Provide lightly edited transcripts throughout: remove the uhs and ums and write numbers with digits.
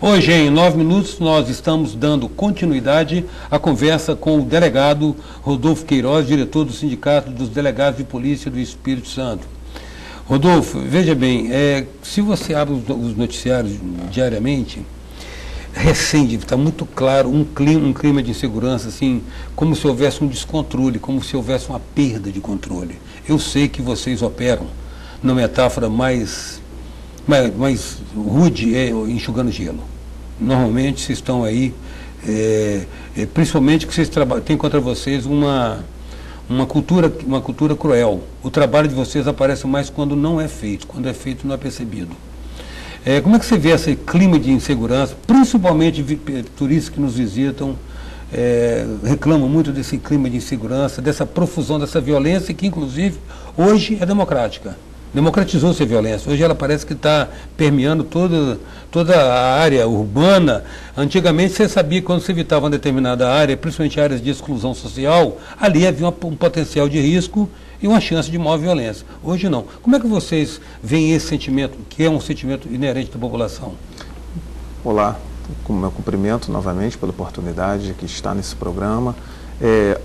Hoje, em 9 minutos, nós estamos dando continuidade à conversa com o delegado Rodolfo Queiroz, diretor do Sindicato dos Delegados de Polícia do Espírito Santo. Rodolfo, veja bem, se você abre os noticiários diariamente, recém, está muito claro um clima de insegurança, assim, como se houvesse um descontrole, como se houvesse uma perda de controle. Eu sei que vocês operam, na metáfora mais rude, enxugando gelo. Normalmente vocês estão aí, principalmente que vocês têm contra vocês uma cultura cruel. O trabalho de vocês aparece mais quando não é feito, quando é feito não é percebido. Como é que você vê esse clima de insegurança, principalmente turistas que nos visitam, reclamam muito desse clima de insegurança, dessa profusão, dessa violência que inclusive hoje é democrática. Democratizou-se a violência. Hoje ela parece que está permeando toda a área urbana. Antigamente você sabia que quando você evitava uma determinada área, principalmente áreas de exclusão social, ali havia um potencial de risco e uma chance de maior violência. Hoje não. Como é que vocês veem esse sentimento, que é um sentimento inerente da população? Olá, com meu cumprimento novamente pela oportunidade que está nesse programa.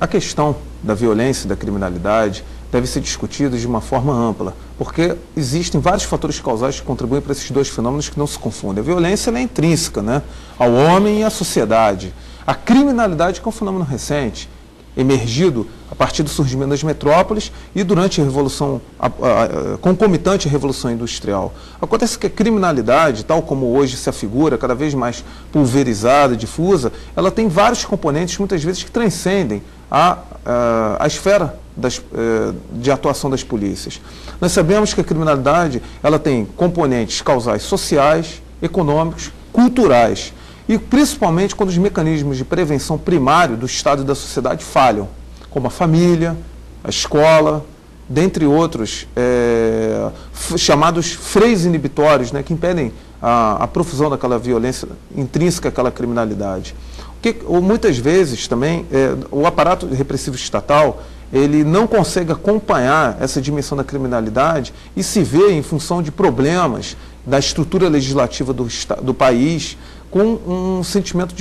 A questão da violência e da criminalidade deve ser discutida de uma forma ampla, porque existem vários fatores causais que contribuem para esses dois fenômenos que não se confundem. A violência ela é intrínseca, né, ao homem e à sociedade. A criminalidade, que é um fenômeno recente, emergido a partir do surgimento das metrópoles e durante a Revolução, concomitante à Revolução Industrial. Acontece que a criminalidade, tal como hoje se afigura, cada vez mais pulverizada, difusa, ela tem vários componentes, muitas vezes, que transcendem a esfera de atuação das polícias. Nós sabemos que a criminalidade ela tem componentes causais sociais, econômicos, culturais, e principalmente quando os mecanismos de prevenção primário do Estado e da sociedade falham, como a família, a escola, dentre outros chamados freios inibitórios, né, que impedem a profusão daquela violência intrínseca àquela criminalidade. Muitas vezes também o aparato repressivo estatal ele não consegue acompanhar essa dimensão da criminalidade e se vê em função de problemas da estrutura legislativa do país, com um sentimento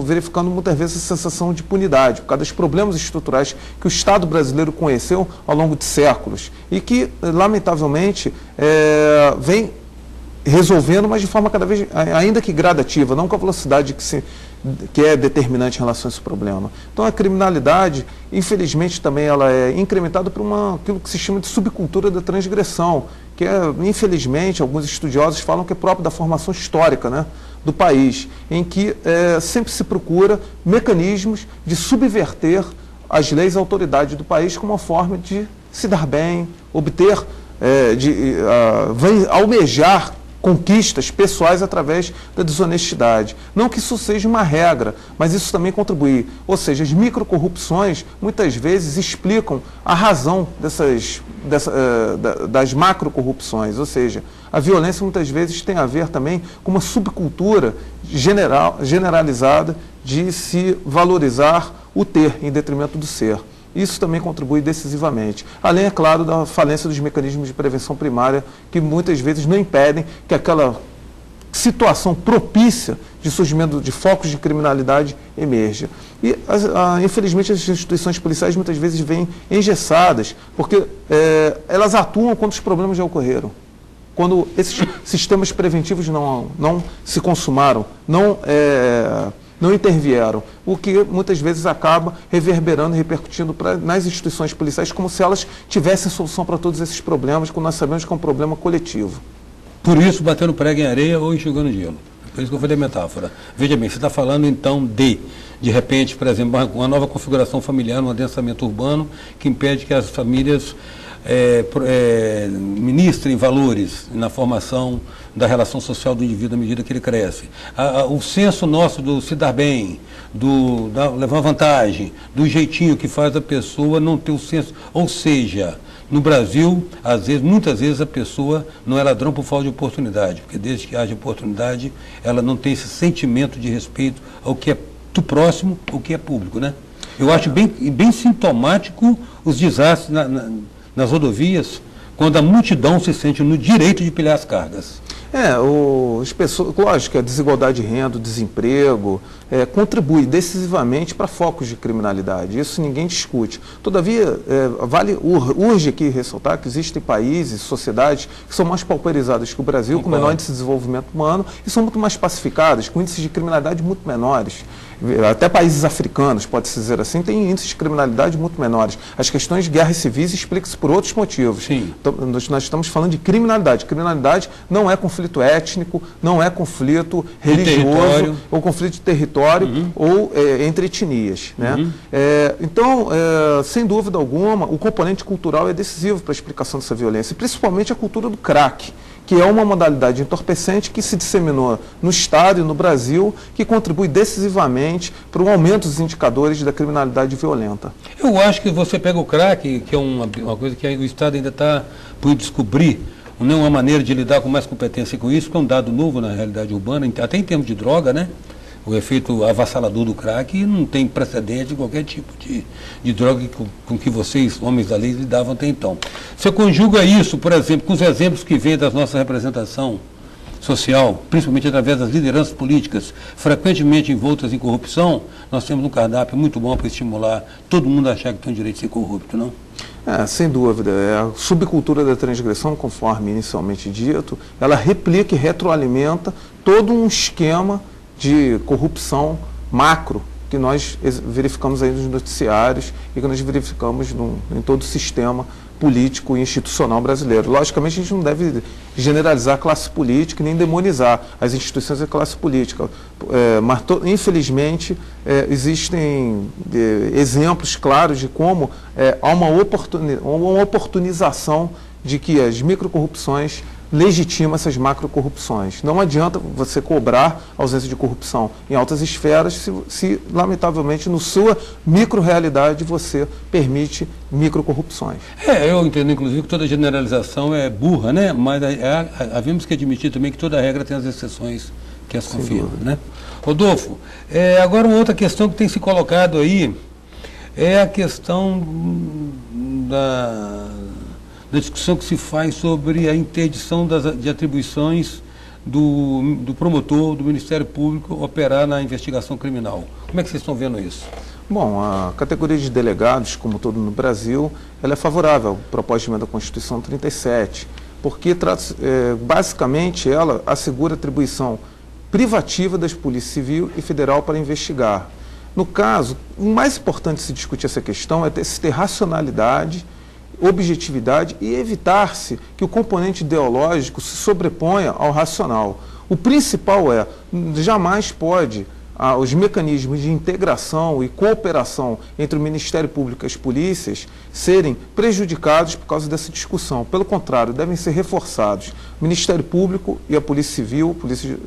verificando muitas vezes a sensação de impunidade, por causa dos problemas estruturais que o Estado brasileiro conheceu ao longo de séculos e que, lamentavelmente, vem resolvendo, mas de forma cada vez, ainda que gradativa, não com a velocidade que é determinante em relação a esse problema. Então a criminalidade, infelizmente, também ela é incrementada por aquilo que se chama de subcultura da transgressão, que infelizmente, alguns estudiosos falam que é próprio da formação histórica, né, do país, em que sempre se procura mecanismos de subverter as leis e a autoridade do país como uma forma de se dar bem, obter, almejar conquistas pessoais através da desonestidade. Não que isso seja uma regra, mas isso também contribui. Ou seja, as microcorrupções muitas vezes explicam a razão das macrocorrupções. Ou seja, a violência muitas vezes tem a ver também com uma subcultura generalizada de se valorizar o ter em detrimento do ser. Isso também contribui decisivamente. Além, é claro, da falência dos mecanismos de prevenção primária, que muitas vezes não impedem que aquela situação propícia de surgimento de focos de criminalidade emerja. E, infelizmente, as instituições policiais muitas vezes vêm engessadas, porque elas atuam quando os problemas já ocorreram. Quando esses sistemas preventivos não se consumaram, não intervieram, o que muitas vezes acaba reverberando e repercutindo nas instituições policiais como se elas tivessem solução para todos esses problemas, quando nós sabemos que é um problema coletivo. Por isso, batendo prego em areia ou enxugando gelo. Por isso que eu falei a metáfora. Veja bem, você está falando então de repente, por exemplo, uma nova configuração familiar, um adensamento urbano que impede que as famílias ministrem valores na formação da relação social do indivíduo à medida que ele cresce. O senso nosso do se dar bem, levar vantagem, do jeitinho que faz a pessoa não ter o senso. Ou seja, no Brasil, muitas vezes a pessoa não é ladrão por falta de oportunidade, porque desde que haja oportunidade, ela não tem esse sentimento de respeito ao que é do próximo, ao que é público, né? Eu acho bem sintomático os desastres nas rodovias, quando a multidão se sente no direito de pilhar as cargas. As pessoas, lógico, a desigualdade de renda, o desemprego, contribui decisivamente para focos de criminalidade. Isso ninguém discute. Todavia, urge aqui ressaltar que existem países, sociedades que são mais pauperizadas que o Brasil, com menor índice de desenvolvimento humano, e são muito mais pacificadas, com índices de criminalidade muito menores. Até países africanos, pode-se dizer assim, têm índices de criminalidade muito menores. As questões de guerras civis explicam-se por outros motivos. Sim. Então, nós estamos falando de criminalidade. Criminalidade não é conflito étnico, não é conflito religioso, ou conflito de território, ou entre etnias. Né? Então, sem dúvida alguma, o componente cultural é decisivo para a explicação dessa violência, principalmente a cultura do crack, que é uma modalidade entorpecente que se disseminou no Estado e no Brasil, que contribui decisivamente para o aumento dos indicadores da criminalidade violenta. Eu acho que você pega o crack, que é uma coisa que o Estado ainda está por descobrir, não uma maneira de lidar com mais competência com isso, que é um dado novo na realidade urbana, até em termos de droga, né? O efeito avassalador do crack não tem precedente em qualquer tipo de droga com que vocês, homens da lei, lidavam até então. Você conjuga isso, por exemplo, com os exemplos que vêm da nossa representação social, principalmente através das lideranças políticas, frequentemente envoltas em corrupção, nós temos um cardápio muito bom para estimular todo mundo a achar que tem o direito de ser corrupto, não? Sem dúvida. A subcultura da transgressão, conforme inicialmente dito, ela replica e retroalimenta todo um esquema de corrupção macro que nós verificamos aí nos noticiários e que nós verificamos em todo o sistema político e institucional brasileiro. Logicamente, a gente não deve generalizar a classe política nem demonizar as instituições da classe política, mas infelizmente existem exemplos claros de como há uma oportunização de que as microcorrupções legitima essas macrocorrupções. Não adianta você cobrar a ausência de corrupção em altas esferas se lamentavelmente, na sua micro-realidade, você permite microcorrupções. Eu entendo, inclusive, que toda generalização é burra, né? Mas havemos que admitir também que toda regra tem as exceções que as confirmam, né? Rodolfo, agora uma outra questão que tem se colocado aí é a questão da discussão que se faz sobre a interdição de atribuições do promotor, do Ministério Público, operar na investigação criminal. Como é que vocês estão vendo isso? Bom, a categoria de delegados, como todo no Brasil, ela é favorável à proposta de emenda da Constituição 37, porque basicamente ela assegura a atribuição privativa das polícias civil e federal para investigar. No caso, o mais importante de se discutir essa questão é se ter racionalidade, objetividade e evitar-se que o componente ideológico se sobreponha ao racional. O principal jamais pode os mecanismos de integração e cooperação entre o Ministério Público e as polícias serem prejudicados por causa dessa discussão. Pelo contrário, devem ser reforçados. O Ministério Público e a Polícia Civil, polícia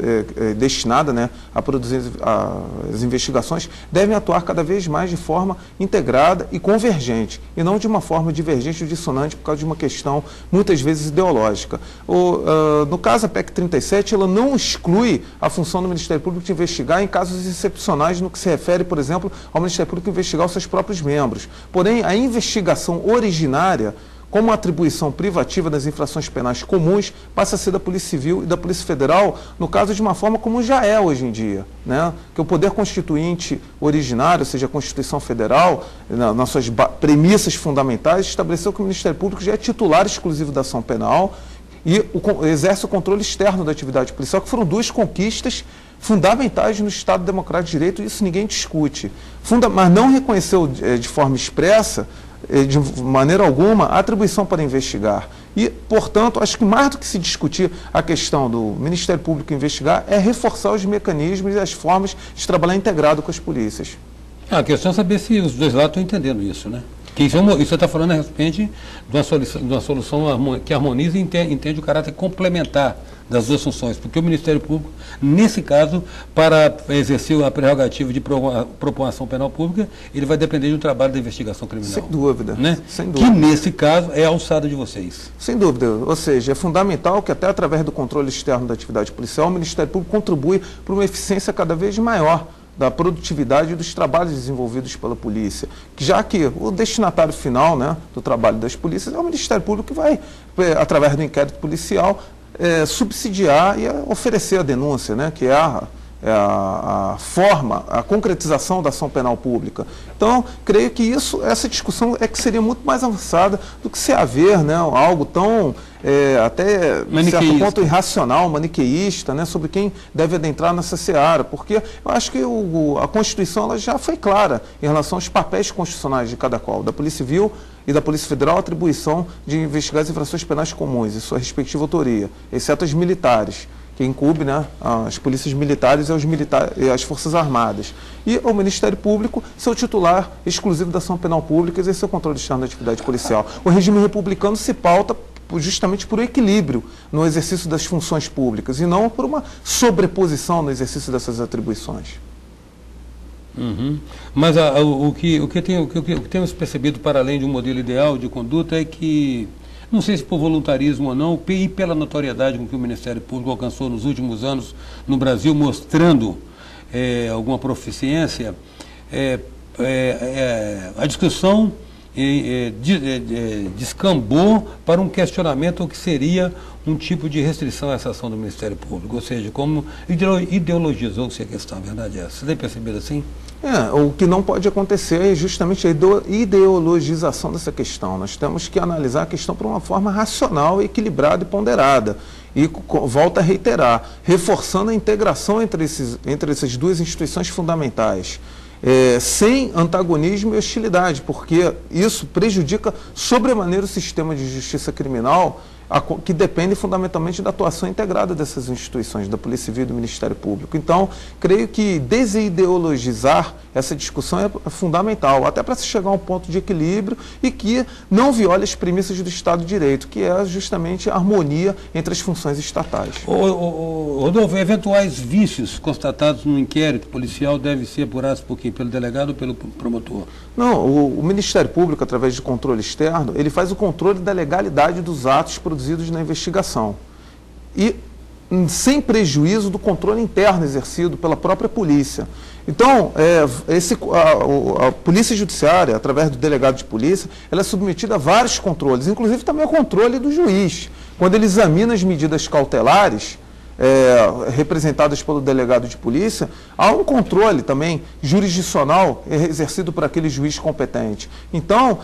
destinada, né, a produzir as investigações, devem atuar cada vez mais de forma integrada e convergente, e não de uma forma divergente ou dissonante por causa de uma questão, muitas vezes, ideológica. No caso, a PEC 37, ela não exclui a função do Ministério Público de investigar em casos excepcionais no que se refere, por exemplo, ao Ministério Público investigar os seus próprios membros. Porém, a investigação originária, como atribuição privativa das infrações penais comuns, passa a ser da Polícia Civil e da Polícia Federal, no caso de uma forma como já é hoje em dia, né? Que o poder constituinte originário, ou seja, a Constituição Federal, nas suas premissas fundamentais, estabeleceu que o Ministério Público já é titular exclusivo da ação penal e exerce o controle externo da atividade policial, que foram duas conquistas fundamentais no Estado Democrático de Direito, isso ninguém discute. Mas não reconheceu de forma expressa, de maneira alguma, a atribuição para investigar. E, portanto, acho que mais do que se discutir a questão do Ministério Público investigar, é reforçar os mecanismos e as formas de trabalhar integrado com as polícias. A questão é saber se os dois lados estão entendendo isso, né? Que isso você está falando a respeito de uma solução que harmoniza e entende o caráter complementar das duas funções, porque o Ministério Público, nesse caso, para exercer a prerrogativa de propor ação penal pública, ele vai depender do trabalho da investigação criminal. Sem dúvida. Né? Sem dúvida. Que, nesse caso, é a alçada de vocês. Sem dúvida. Ou seja, é fundamental que, até através do controle externo da atividade policial, o Ministério Público contribui para uma eficiência cada vez maior da produtividade dos trabalhos desenvolvidos pela polícia, já que o destinatário final, né, do trabalho das polícias é o Ministério Público, que vai, através do inquérito policial, subsidiar e oferecer a denúncia, né, que é a forma, a concretização da ação penal pública. Então, creio que essa discussão é que seria muito mais avançada do que se haver, né, algo tão, até certo ponto, irracional, maniqueísta, né, sobre quem deve adentrar nessa seara, porque eu acho que a Constituição ela já foi clara em relação aos papéis constitucionais de cada qual, da Polícia Civil e da Polícia Federal, a atribuição de investigar as infrações penais comuns e sua respectiva autoria, exceto as militares, que incumbe, né, as polícias militares e as Forças Armadas. E o Ministério Público ser o titular exclusivo da ação penal pública e exercer o controle externo da atividade policial. O regime republicano se pauta justamente por um equilíbrio no exercício das funções públicas e não por uma sobreposição no exercício dessas atribuições. Uhum. Mas o que temos percebido, para além de um modelo ideal de conduta, é que, não sei se por voluntarismo ou não, e pela notoriedade com que o Ministério Público alcançou nos últimos anos no Brasil, mostrando alguma proficiência, a discussão descambou para um questionamento o que seria um tipo de restrição a essa ação do Ministério Público, ou seja, como ideologizou-se a questão, a verdade é essa. Você tem percebido assim? O que não pode acontecer é justamente a ideologização dessa questão. Nós temos que analisar a questão por uma forma racional, equilibrada e ponderada. E volto a reiterar, reforçando a integração entre essas duas instituições fundamentais. Sem antagonismo e hostilidade, porque isso prejudica sobremaneira o sistema de justiça criminal, que depende fundamentalmente da atuação integrada dessas instituições, da Polícia Civil e do Ministério Público. Então, creio que desideologizar essa discussão é fundamental, até para se chegar a um ponto de equilíbrio e que não viole as premissas do Estado de Direito, que é justamente a harmonia entre as funções estatais. Rodolfo, eventuais vícios constatados no inquérito policial devem ser apurados por quem? Pelo delegado ou pelo promotor? Não, o Ministério Público, através de controle externo, ele faz o controle da legalidade dos atos produzidos na investigação. E sem prejuízo do controle interno exercido pela própria polícia. Então, a Polícia Judiciária, através do delegado de polícia, ela é submetida a vários controles, inclusive também ao controle do juiz. Quando ele examina as medidas cautelares, representadas pelo delegado de polícia, há um controle também jurisdicional exercido por aquele juiz competente. Então,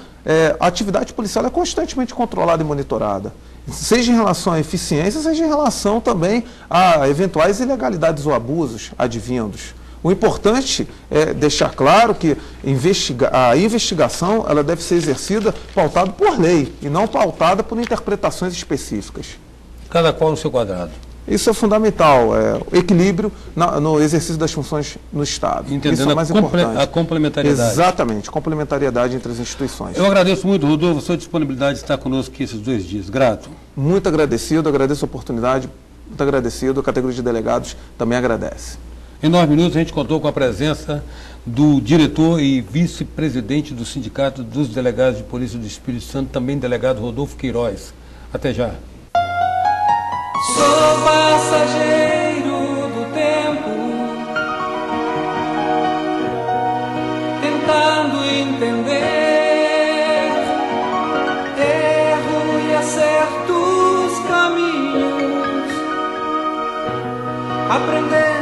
a atividade policial é constantemente controlada e monitorada, seja em relação à eficiência, seja em relação também a eventuais ilegalidades ou abusos advindos. O importante é deixar claro que a investigação ela deve ser exercida pautada por lei e não pautada por interpretações específicas. Cada qual no seu quadrado. Isso é fundamental, o equilíbrio no exercício das funções no Estado. Entendendo isso é mais importante. A complementariedade. Exatamente, complementariedade entre as instituições. Eu agradeço muito, Rodolfo, a sua disponibilidade de estar conosco aqui esses 2 dias. Grato. Muito agradecido, agradeço a oportunidade, muito agradecido. A categoria de delegados também agradece. Em 9 minutos, a gente contou com a presença do diretor e vice-presidente do Sindicato dos Delegados de Polícia do Espírito Santo, também delegado Rodolfo Queiroz. Até já. Sou passageiro do tempo, tentando entender erro e acerto os caminhos, aprender